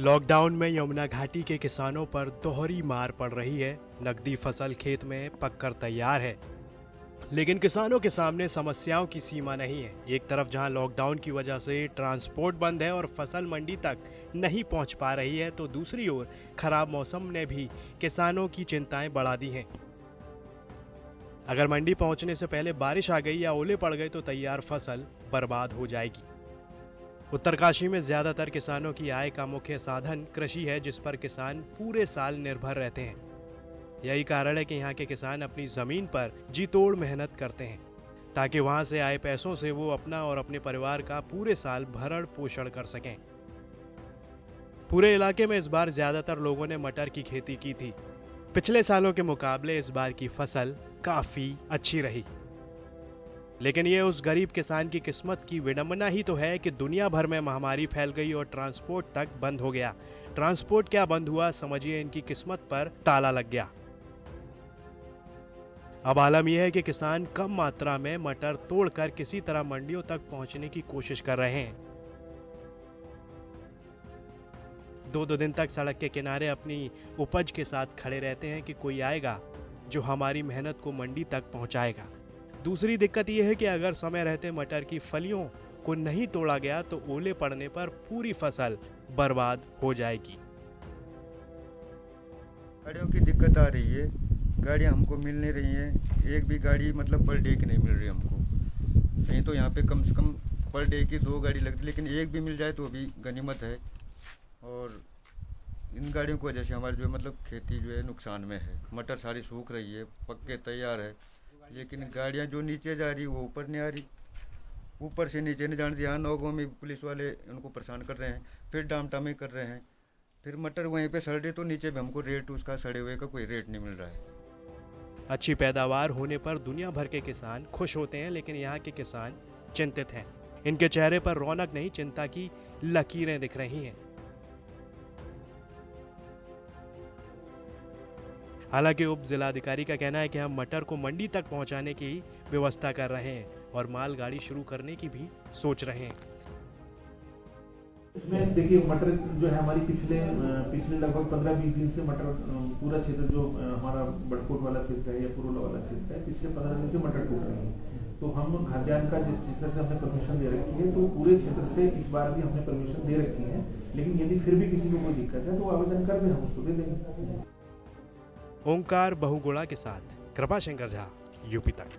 Lockdown में यमुना घाटी के किसानों पर दोहरी मार पड़ रही है। नकदी फसल खेत में पककर तैयार है, लेकिन किसानों के सामने समस्याओं की सीमा नहीं है। एक तरफ जहां लॉकडाउन की वजह से ट्रांसपोर्ट बंद है और फसल मंडी तक नहीं पहुंच पा रही है, तो दूसरी ओर खराब मौसम ने भी किसानों की चिंताएं बढ़ा दी हैं। अगर मंडी पहुंचने से पहले बारिश आ गई या ओले पड़ गए तो तैयार फसल बर्बाद हो जाएगी। उत्तरकाशी में ज्यादातर किसानों की आय का मुख्य साधन कृषि है, जिस पर किसान पूरे साल निर्भर रहते हैं। यही कारण है कि यहाँ के किसान अपनी जमीन पर जी तोड़ मेहनत करते हैं, ताकि वहां से आए पैसों से वो अपना और अपने परिवार का पूरे साल भरण पोषण कर सकें। पूरे इलाके में इस बार ज्यादातर लोगों ने मटर की खेती की थी। पिछले सालों के मुकाबले इस बार की फसल काफी अच्छी रही, लेकिन ये उस गरीब किसान की किस्मत की विडंबना ही तो है कि दुनिया भर में महामारी फैल गई और ट्रांसपोर्ट तक बंद हो गया। ट्रांसपोर्ट क्या बंद हुआ, समझिए इनकी किस्मत पर ताला लग गया। अब आलम यह है कि किसान कम मात्रा में मटर तोड़कर किसी तरह मंडियों तक पहुंचने की कोशिश कर रहे हैं। दो दिन तक सड़क के किनारे अपनी उपज के साथ खड़े रहते हैं कि कोई आएगा जो हमारी मेहनत को मंडी तक पहुंचाएगा। दूसरी दिक्कत यह है कि अगर समय रहते मटर की फलियों को नहीं तोड़ा गया तो ओले पड़ने पर पूरी फसल बर्बाद हो जाएगी। गाड़ियों की दिक्कत आ रही है, गाड़ियां हमको मिल नहीं रही हैं। एक भी गाड़ी मतलब पर डे की नहीं मिल रही हमको। कहीं तो यहाँ पे कम से कम पर डे की 2 गाड़ी लगती, लेकिन एक भी मिल जाए तो भी गनीमत है। और इन गाड़ियों की वजह से हमारी जो मतलब खेती जो है नुकसान में है। मटर सारी सूख रही है, पक्के तैयार है, लेकिन गाड़ियां जो नीचे जा रही वो ऊपर नहीं आ रही, ऊपर से नीचे नहीं जाने। यहाँ नौगों में पुलिस वाले उनको परेशान कर रहे हैं, फिर डामटामी कर रहे हैं, फिर मटर वहीं पे सड़ रहे तो नीचे भी हमको रेट उसका सड़े हुए का कोई रेट नहीं मिल रहा है। अच्छी पैदावार होने पर दुनिया भर के किसान खुश होते हैं, लेकिन यहाँ के किसान चिंतित हैं। इनके चेहरे पर रौनक नहीं, चिंता की लकीरें दिख रही हैं। हालांकि उप जिलाधिकारी का कहना है कि हम मटर को मंडी तक पहुंचाने की व्यवस्था कर रहे हैं और मालगाड़ी शुरू करने की भी सोच रहे हैं। इसमें देखिए मटर जो है हमारी पिछले लगभग 15-20 दिन से मटर पूरा क्षेत्र जो हमारा बड़कोट वाला क्षेत्र है या पुरोला वाला क्षेत्र है, पिछले 15 दिन से मटर टूट रही है। तो हम खाद्यान्न का जिस तरह से हमने परमिशन दे रखी है, तो पूरे क्षेत्र से इस बार भी हमने परमिशन दे रखी है। लेकिन यदि फिर भी किसी को कोई दिक्कत है तो आवेदन कर दे, हम उसको दे देंगे। ओंकार बहुगुणा के साथ कृपाशंकर झा, यूपी तक।